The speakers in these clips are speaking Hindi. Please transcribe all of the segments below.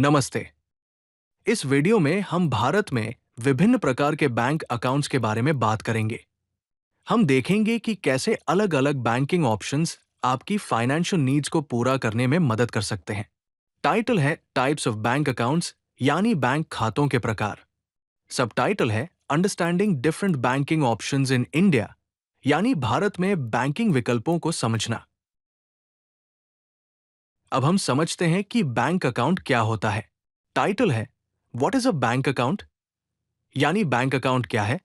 नमस्ते। इस वीडियो में हम भारत में विभिन्न प्रकार के बैंक अकाउंट्स के बारे में बात करेंगे। हम देखेंगे कि कैसे अलग-अलग बैंकिंग ऑप्शंस आपकी फाइनेंशियल नीड्स को पूरा करने में मदद कर सकते हैं। टाइटल है टाइप्स ऑफ बैंक अकाउंट्स, यानी बैंक खातों के प्रकार। सब टाइटल है understanding different banking options in India, यानी भारत में बैंकिंग विकल्पों को समझना। अब हम समझते हैं कि बैंक अकाउंट क्या होता है। टाइटल है what is a bank account, यानी बैंक अकाउंट क्या है।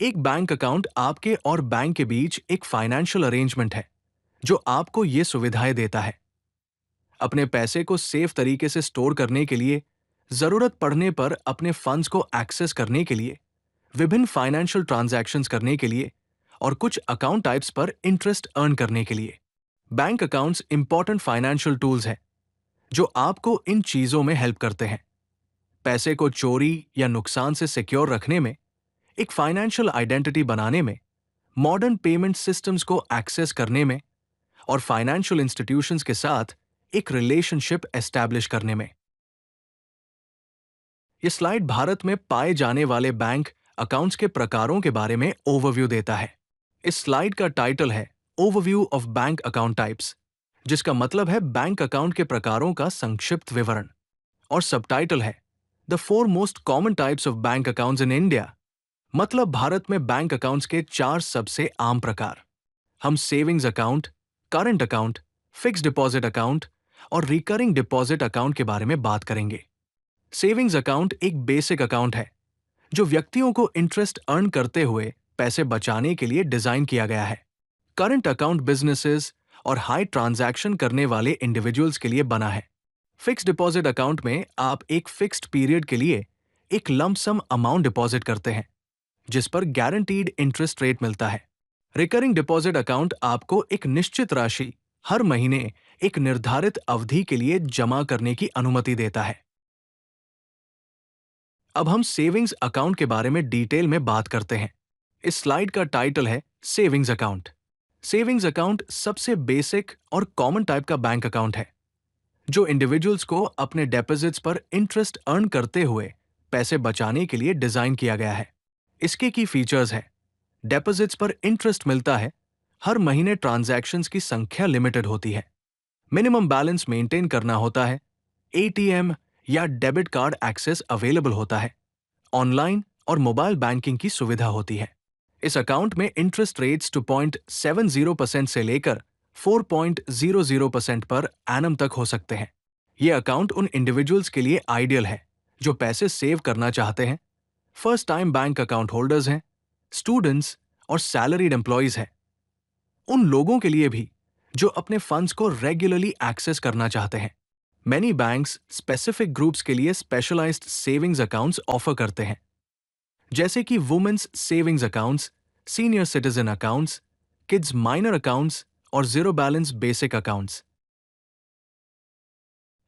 एक बैंक अकाउंट आपके और बैंक के बीच एक फाइनेंशियल अरेंजमेंट है जो आपको ये सुविधाएं देता है। अपने पैसे को सेफ तरीके से स्टोर करने के लिए, जरूरत पड़ने पर अपने फंड्स को एक्सेस करने के लिए, विभिन्न फाइनेंशियल ट्रांजैक्शंस करने के लिए और कुछ अकाउंट टाइप्स पर इंटरेस्ट अर्न करने के लिए। Bank accounts important financial tools हैं जो आपको इन चीजों में हेल्प करते हैं। पैसे को चोरी या नुकसान से सिक्योर रखने में, एक फाइनेंशियल आइडेंटिटी बनाने में, मॉडर्न पेमेंट सिस्टम्स को एक्सेस करने में और फाइनेंशियल इंस्टीट्यूशंस के साथ एक रिलेशनशिप एस्टैब्लिश करने में। यह स्लाइड भारत में पाए जाने वाले बैंक अकाउंट्स के प्रकारों के बारे में ओवरव्यू देता है। इस स्लाइड का टाइटल है overview of bank account types, जिसका मतलब है बैंक अकाउंट के प्रकारों का संक्षिप्त विवरण। और सबटाइटल है the 4 most common types of bank accounts in India, मतलब भारत में बैंक अकाउंट्स के 4 सबसे आम प्रकार। हम savings account, current account, fixed deposit account और रिकरिंग डिपॉजिट अकाउंट के बारे में बात करेंगे। सेविंग्स अकाउंट एक बेसिक अकाउंट है जो व्यक्तियों को इंटरेस्ट अर्न करते हुए पैसे बचाने के लिए डिजाइन किया गया है। करंट अकाउंट बिजनेसेस और हाई ट्रांजैक्शन करने वाले इंडिविजुअल्स के लिए बना है। फिक्स्ड डिपॉजिट अकाउंट में आप एक फिक्स्ड पीरियड के लिए एक लंप सम अमाउंट डिपॉजिट करते हैं जिस पर गारंटीड इंटरेस्ट रेट मिलता है। रिकरिंग डिपॉजिट अकाउंट आपको एक निश्चित राशि हर महीने एक निर्धारित अवधि के लिए जमा करने की अनुमति देता है। अब हम सेविंग्स अकाउंट के बारे में डिटेल में बात करते हैं। इस स्लाइड का टाइटल है सेविंग्स अकाउंट। सेविंग्स अकाउंट सबसे बेसिक और कॉमन टाइप का बैंक अकाउंट है जो इंडिविजुअल्स को अपने डिपॉजिट्स पर इंटरेस्ट अर्न करते हुए पैसे बचाने के लिए डिजाइन किया गया है। इसके की फीचर्स है डिपॉजिट्स पर इंटरेस्ट मिलता है, हर महीने ट्रांजैक्शंस की संख्या लिमिटेड होती है, मिनिमम बैलेंस मेंटेन करना होता है, एटीएम या डेबिट कार्ड एक्सेस अवेलेबल होता है, ऑनलाइन और मोबाइल बैंकिंग की सुविधा होती है। इस अकाउंट में इंटरेस्ट रेट्स 2.70% से लेकर 4.00% पर एनम तक हो सकते हैं। ये अकाउंट उन इंडिविजुअल्स के लिए आइडियल है जो पैसे सेव करना चाहते हैं, first time bank account holders हैं, स्टूडेंट्स और सैलरीड एम्प्लॉइज हैं। उन लोगों के लिए भी जो अपने फंड्स को रेगुलरली एक्सेस करना चाहते हैं। मेनी बैंक्स स्पेसिफिक ग्रुप्स के लिए स्पेशलाइज्ड सेविंग्स अकाउंट्स ऑफर करते हैं, जैसे कि women's savings accounts, senior citizen accounts, kids minor accounts और जीरो बैलेंस बेसिक अकाउंट्स।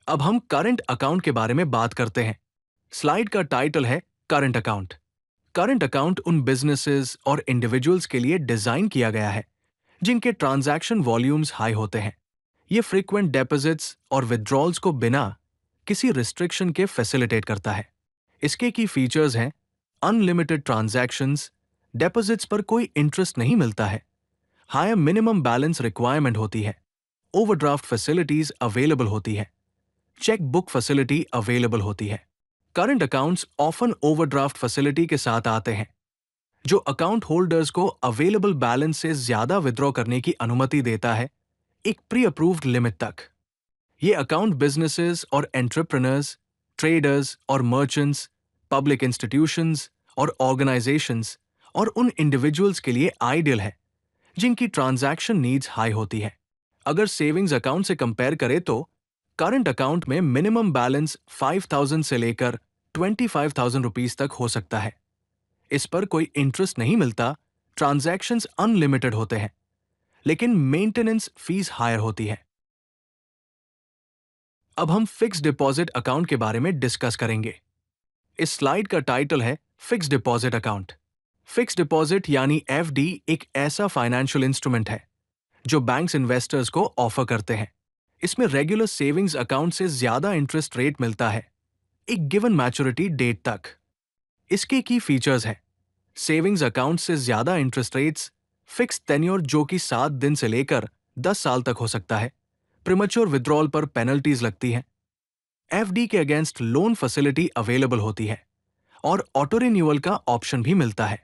अब हम करंट अकाउंट के बारे में बात करते हैं। स्लाइड का टाइटल है करंट अकाउंट। करंट अकाउंट उन बिजनेसेस और इंडिविजुअल्स के लिए डिजाइन किया गया है जिनके ट्रांजैक्शन वॉल्यूम्स हाई होते हैं। ये फ्रीक्वेंट डिपॉजिट्स और विथड्रॉल्स को बिना किसी रिस्ट्रिक्शन के फैसिलिटेट करता है। इसके की फीचर्स हैं अनलिमिटेड ट्रांजैक्शंस, डिपॉजिट्स पर कोई इंटरेस्ट नहीं मिलता है, हायर मिनिमम बैलेंस रिक्वायरमेंट होती है, ओवरड्राफ्ट फैसिलिटीज अवेलेबल होती है, चेक बुक फैसिलिटी अवेलेबल होती है। Current accounts often overdraft facility के साथ आते हैं जो अकाउंट होल्डर्स को अवेलेबल बैलेंस से ज्यादा विड्रॉ करने की अनुमति देता है, एक प्री अप्रूव्ड लिमिट तक। ये अकाउंट बिजनेसेस और एंटरप्रेन्योर्स, ट्रेडर्स और मर्चेंट्स, पब्लिक इंस्टीट्यूशंस और ऑर्गेनाइजेशंस और उन इंडिविजुअल्स के लिए आइडियल है जिनकी ट्रांजैक्शन नीड्स हाई होती है। अगर सेविंग्स अकाउंट से कंपेयर करें तो करंट अकाउंट में मिनिमम बैलेंस 5,000 से लेकर 25,000 रुपीस तक हो सकता है। इस पर कोई इंटरेस्ट नहीं मिलता, ट्रांजैक्शंस अनलिमिटेड होते हैं, लेकिन मेंटेनेंस फीस हायर होती है। अब हम फिक्स्ड डिपॉजिट अकाउंट के बारे में डिस्कस करेंगे। इस स्लाइड का टाइटल है fixed deposit account. Fixed deposit यानी एफडी एक ऐसा फाइनेंशियल इंस्ट्रूमेंट है जो बैंक्स इन्वेस्टर्स को ऑफर करते हैं इसमें रेगुलर सेविंग्स अकाउंट से ज्यादा इंटरेस्ट रेट मिलता है एक गिवन मैच्योरिटी डेट तक। इसके की फीचर्स हैं सेविंग्स अकाउंट से ज्यादा इंटरेस्ट रेट्स, फिक्स टेन्योर जो कि 7 दिन से लेकर 10 साल तक हो सकता है, प्रीमैच्योर विड्रॉल पर पेनल्टीज लगती हैं, एफडी के अगेंस्ट लोन फैसिलिटी अवेलेबल होती है और ऑटो रिन्यूअल का ऑप्शन भी मिलता है।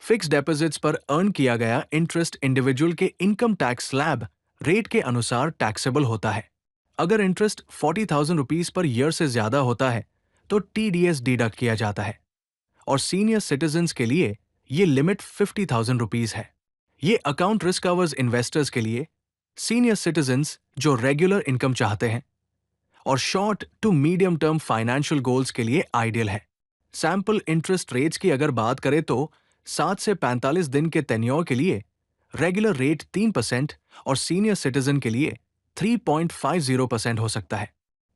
फिक्स डिपॉजिट्स पर अर्न किया गया इंटरेस्ट इंडिविजुअल के इनकम टैक्स स्लैब रेट के अनुसार टैक्सेबल होता है। अगर इंटरेस्ट 40,000 रुपीज पर ईयर से ज्यादा होता है तो टीडीएस डिडक्ट किया जाता है और सीनियर सिटीजन्स के लिए ये लिमिट 50,000 रुपीज है। ये अकाउंट रिस्क कवर्स इन्वेस्टर्स के लिए, सीनियर सिटीजन्स जो रेगुलर इनकम चाहते हैं और short to medium term financial goals के लिए आइडियल है। सैंपल इंटरेस्ट रेट्स की अगर बात करें तो 7 से 45 दिन के टेन्योर के लिए रेगुलर रेट 3% और सीनियर सिटीजन के लिए 3.50% हो सकता है।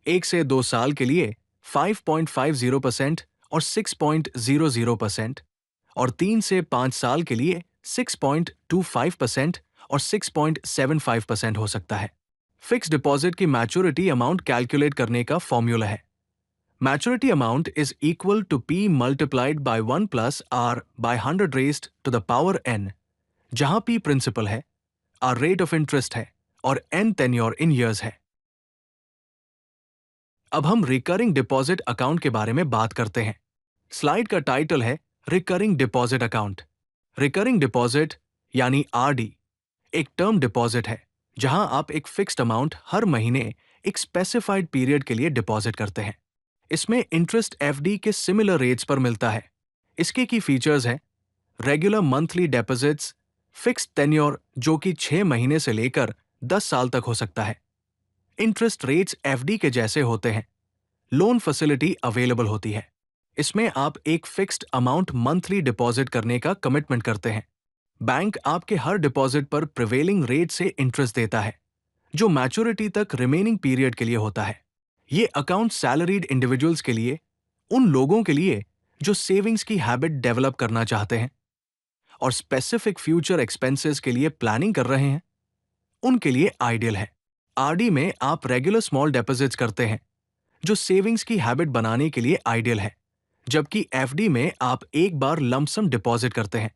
1 से 2 साल के लिए 5.50% और 6.00% और 3 से 5 साल के लिए 6.25% और 6.75% हो सकता है। फिक्स डिपॉजिट की मैच्योरिटी अमाउंट कैलकुलेट करने का फॉर्मूला है maturity amount is equal to P multiplied by 1 plus R by 100 raised to the power N, जहां P प्रिंसिपल है, R रेट ऑफ इंटरेस्ट है और N टेन्योर इन ईयर्स है। अब हम रिकरिंग डिपॉजिट अकाउंट के बारे में बात करते हैं। स्लाइड का टाइटल है recurring deposit account. Recurring deposit यानी आरडी एक टर्म डिपॉजिट है जहां आप एक फिक्स्ड अमाउंट हर महीने एक स्पेसिफाइड पीरियड के लिए डिपॉजिट करते हैं। इसमें इंटरेस्ट एफडी के सिमिलर रेट्स पर मिलता है। इसके की फीचर्स हैं regular monthly deposits, fixed tenure जो कि 6 महीने से लेकर 10 साल तक हो सकता है, इंटरेस्ट रेट्स एफडी के जैसे होते हैं, लोन फैसिलिटी अवेलेबल होती है। इसमें आप एक फिक्स्ड अमाउंट मंथली डिपॉजिट करने का कमिटमेंट करते हैं। बैंक आपके हर डिपॉजिट पर प्रिवेलिंग रेट से इंटरेस्ट देता है जो मैच्योरिटी तक रिमेनिंग पीरियड के लिए होता है। ये अकाउंट सैलरीड इंडिविजुअल्स के लिए, उन लोगों के लिए जो सेविंग्स की हैबिट डेवलप करना चाहते हैं और स्पेसिफिक फ्यूचर एक्सपेंसेस के लिए प्लानिंग कर रहे हैं, उनके लिए आइडियल है। आरडी में आप रेगुलर स्मॉल डिपॉजिट्स करते हैं जो सेविंग्स की हैबिट बनाने के लिए आइडियल है, जबकि एफडी में आप एक बार लमसम डिपॉजिट करते हैं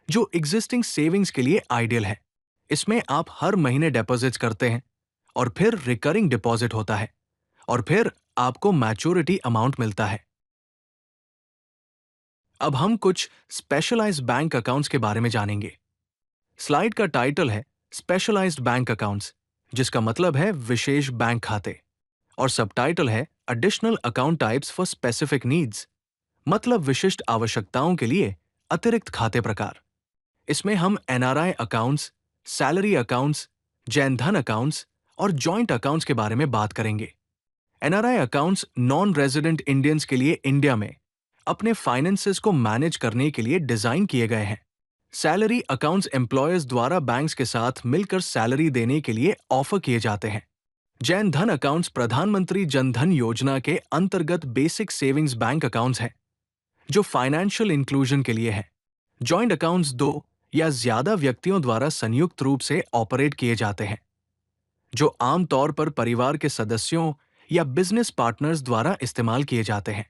जो एग्जिस्टिंग सेविंग्स के लिए आइडियल है। इसमें आप हर महीने डिपॉजिट्स करते हैं और फिर रिकरिंग डिपॉजिट होता है और फिर आपको मैच्योरिटी अमाउंट मिलता है। अब हम कुछ स्पेशलाइज्ड बैंक अकाउंट्स के बारे में जानेंगे। स्लाइड का टाइटल है स्पेशलाइज्ड बैंक अकाउंट्स, जिसका मतलब है विशेष बैंक खाते, और सबटाइटल है additional account types for specific needs, मतलब विशिष्ट आवश्यकताओं के लिए अतिरिक्त खाते प्रकार। इसमें हम NRI accounts, salary accounts, Jan Dhan accounts और जॉइंट अकाउंट्स के बारे में बात करेंगे। NRI accounts non resident Indians के लिए इंडिया में अपने फाइनेंसेस को मैनेज करने के लिए डिजाइन किए गए हैं। सैलरी अकाउंट्स एम्प्लॉयर्स द्वारा बैंक्स के साथ मिलकर सैलरी देने के लिए ऑफर किए जाते हैं। जन धन अकाउंट्स प्रधानमंत्री जन धन योजना के अंतर्गत बेसिक सेविंग्स बैंक अकाउंट्स हैं जो फाइनेंशियल इंक्लूजन के लिए है। जॉइंट अकाउंट्स 2 या ज्यादा व्यक्तियों द्वारा संयुक्त रूप से ऑपरेट किए जाते हैं जो आमतौर पर परिवार के सदस्यों या बिजनेस पार्टनर्स द्वारा इस्तेमाल किए जाते हैं।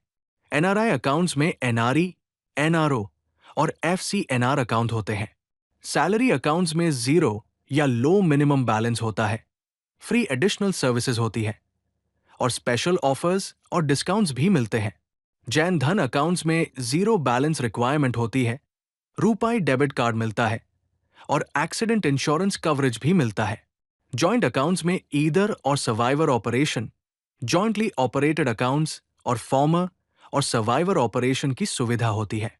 एनआरआई अकाउंट्स में एनआरई, एनआरओ और एफसीएनआर अकाउंट होते हैं। सैलरी अकाउंट्स में जीरो या लो मिनिमम बैलेंस होता है, फ्री एडिशनल सर्विसेज होती है और स्पेशल ऑफर्स और डिस्काउंट्स भी मिलते हैं। जन धन अकाउंट्स में जीरो बैलेंस रिक्वायरमेंट होती है, रुपाई डेबिट कार्ड मिलता है और एक्सीडेंट इंश्योरेंस कवरेज भी मिलता है। जॉइंट अकाउंट्स में ईदर और survivor operation, jointly operated accounts और फॉर्मर और सर्वाइवर ऑपरेशन की सुविधा होती है।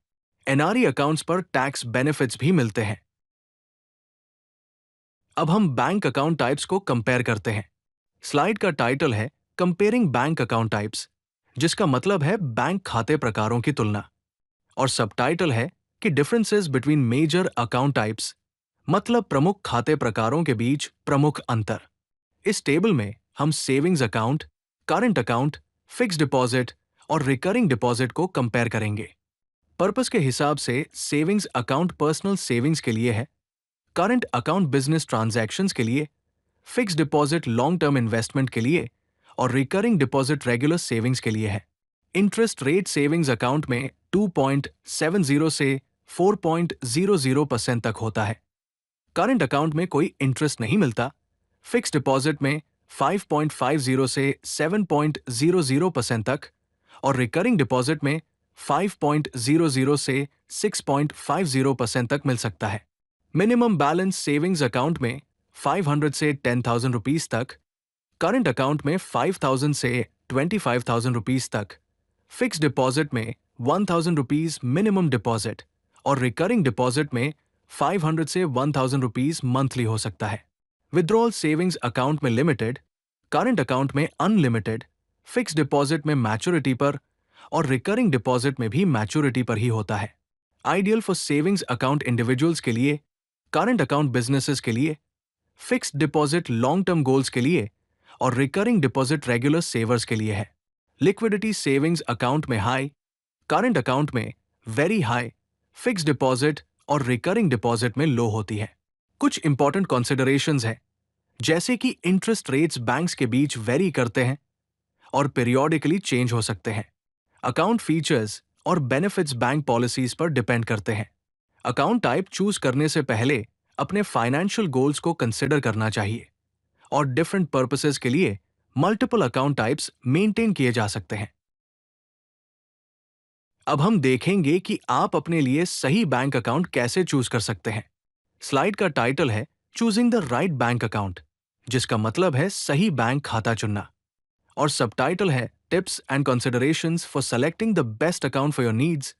एनआरई अकाउंट्स पर टैक्स बेनिफिट्स भी मिलते हैं। अब हम बैंक अकाउंट टाइप्स को कंपेयर करते हैं। स्लाइड का टाइटल है कंपेयरिंग बैंक अकाउंट टाइप्स, जिसका मतलब है बैंक खाते प्रकारों की तुलना, और सबटाइटल है कि differences between major account types, मतलब प्रमुख खाते प्रकारों के बीच प्रमुख अंतर। इस टेबल में हम savings account, current account, fixed deposit और रिकरिंग डिपॉजिट को कंपेयर करेंगे। पर्पस के हिसाब से सेविंग्स अकाउंट पर्सनल सेविंग्स के लिए है, करंट अकाउंट बिजनेस ट्रांजैक्शंस के लिए, fix deposit long term investment के लिए और रिकरिंग डिपॉजिट रेगुलर सेविंग्स के लिए है। इंटरेस्ट रेट सेविंग्स अकाउंट में 2.70 से 4.00% तक होता है। करंट अकाउंट में कोई इंटरेस्ट नहीं मिलता। फिक्स डिपॉजिट में 5.50 से 7.00% तक और रिकरिंग डिपॉजिट में 5.00 से 6.50% तक मिल सकता है। मिनिमम बैलेंस सेविंग्स अकाउंट में 500 से 10,000 रुपीस तक, करंट अकाउंट में 5,000 से 25,000 रुपीस तक, फिक्स डिपॉजिट में 1,000 रुपीस मिनिमम डिपॉजिट और रिकरिंग डिपॉजिट में 500 से 1,000 रुपीस मंथली हो सकता है। विड्रॉल सेविंग्स अकाउंट में लिमिटेड, करंट अकाउंट में अनलिमिटेड, फिक्स डिपॉजिट में मैच्योरिटी पर और रिकरिंग डिपॉजिट में भी मैच्योरिटी पर ही होता है। Ideal for savings account individuals के लिए, करंट अकाउंट बिजनेसेस के लिए, fixed deposit long term goals के लिए और रिकरिंग डिपॉजिट रेगुलर सेवर्स के लिए है। लिक्विडिटी सेविंग्स अकाउंट में हाई, करंट अकाउंट में वेरी हाई, फिक्स्ड डिपॉजिट और रिकरिंग डिपॉजिट में लो होती है। कुछ इंपॉर्टेंट कॉन्सिडरेशंस हैं, जैसे कि इंटरेस्ट रेट्स बैंक्स के बीच वेरी करते हैं और पीरियोडिकली चेंज हो सकते हैं। अकाउंट फीचर्स और बेनिफिट्स बैंक पॉलिसीज पर डिपेंड करते हैं। अकाउंट टाइप चूज करने से पहले अपने फाइनेंशियल गोल्स को कंसिडर करना चाहिए और डिफरेंट पर्पसेस के लिए मल्टीपल अकाउंट टाइप्स मेंटेन किए जा सकते हैं। अब हम देखेंगे कि आप अपने लिए सही बैंक अकाउंट कैसे चूज कर सकते हैं। स्लाइड का टाइटल है choosing the right bank account, जिसका मतलब है सही बैंक खाता चुनना, और सबटाइटल है tips and considerations for selecting the best account for your needs,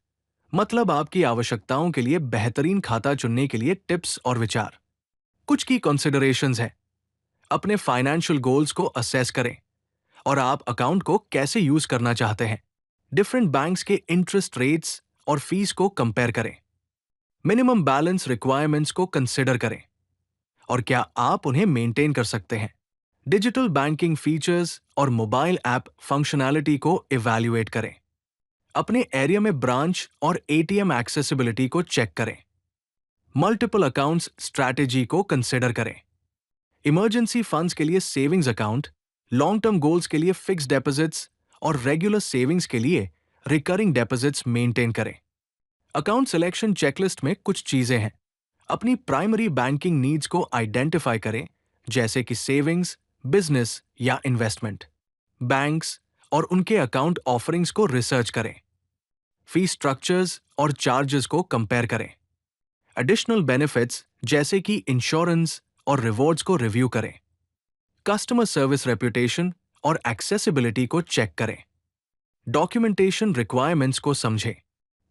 मतलब आपकी आवश्यकताओं के लिए बेहतरीन खाता चुनने के लिए टिप्स और विचार। कुछ की कंसिडरेशंस हैं। अपने फाइनेंशियल गोल्स को असेस करें और आप अकाउंट को कैसे यूज करना चाहते हैं। डिफरेंट बैंक्स के इंटरेस्ट रेट्स और फीस को कंपेयर करें। मिनिमम बैलेंस रिक्वायरमेंट्स को कंसिडर करें और क्या आप उन्हें मेंटेन कर सकते हैं। डिजिटल बैंकिंग फीचर्स और मोबाइल ऐप फंक्शनैलिटी को इवैल्यूएट करें। अपने एरिया में ब्रांच और एटीएम एक्सेसिबिलिटी को चेक करें। मल्टीपल अकाउंट्स स्ट्रैटेजी को कंसिडर करें। इमरजेंसी फंड्स के लिए savings account, long term goals के लिए फिक्स्ड डिपॉजिट्स और रेगुलर सेविंग्स के लिए रिकरिंग डिपॉजिट्स मेंटेन करें। अकाउंट सिलेक्शन चेकलिस्ट में कुछ चीजें हैं। अपनी प्राइमरी बैंकिंग नीड्स को आइडेंटिफाई करें, जैसे कि सेविंग्स, बिजनेस या इन्वेस्टमेंट। बैंक्स और उनके अकाउंट ऑफरिंग्स को रिसर्च करें। फी स्ट्रक्चर्स और चार्जेस को कंपेयर करें। एडिशनल बेनिफिट्स जैसे कि इंश्योरेंस और रिवॉर्ड्स को रिव्यू करें। कस्टमर सर्विस रेपुटेशन और एक्सेसिबिलिटी को चेक करें। डॉक्यूमेंटेशन रिक्वायरमेंट्स को समझें।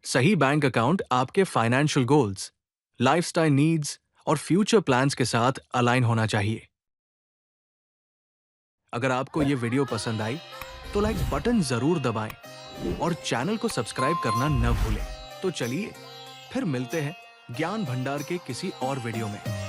सही बैंक अकाउंट आपके फाइनेंशियल गोल्स, लाइफस्टाइल नीड्स और फ्यूचर प्लान्स के साथ अलाइन होना चाहिए। अगर आपको ये वीडियो पसंद आई तो लाइक बटन जरूर दबाएं और चैनल को सब्सक्राइब करना न भूलें। तो चलिए फिर मिलते हैं ज्ञान भंडार के किसी और वीडियो में।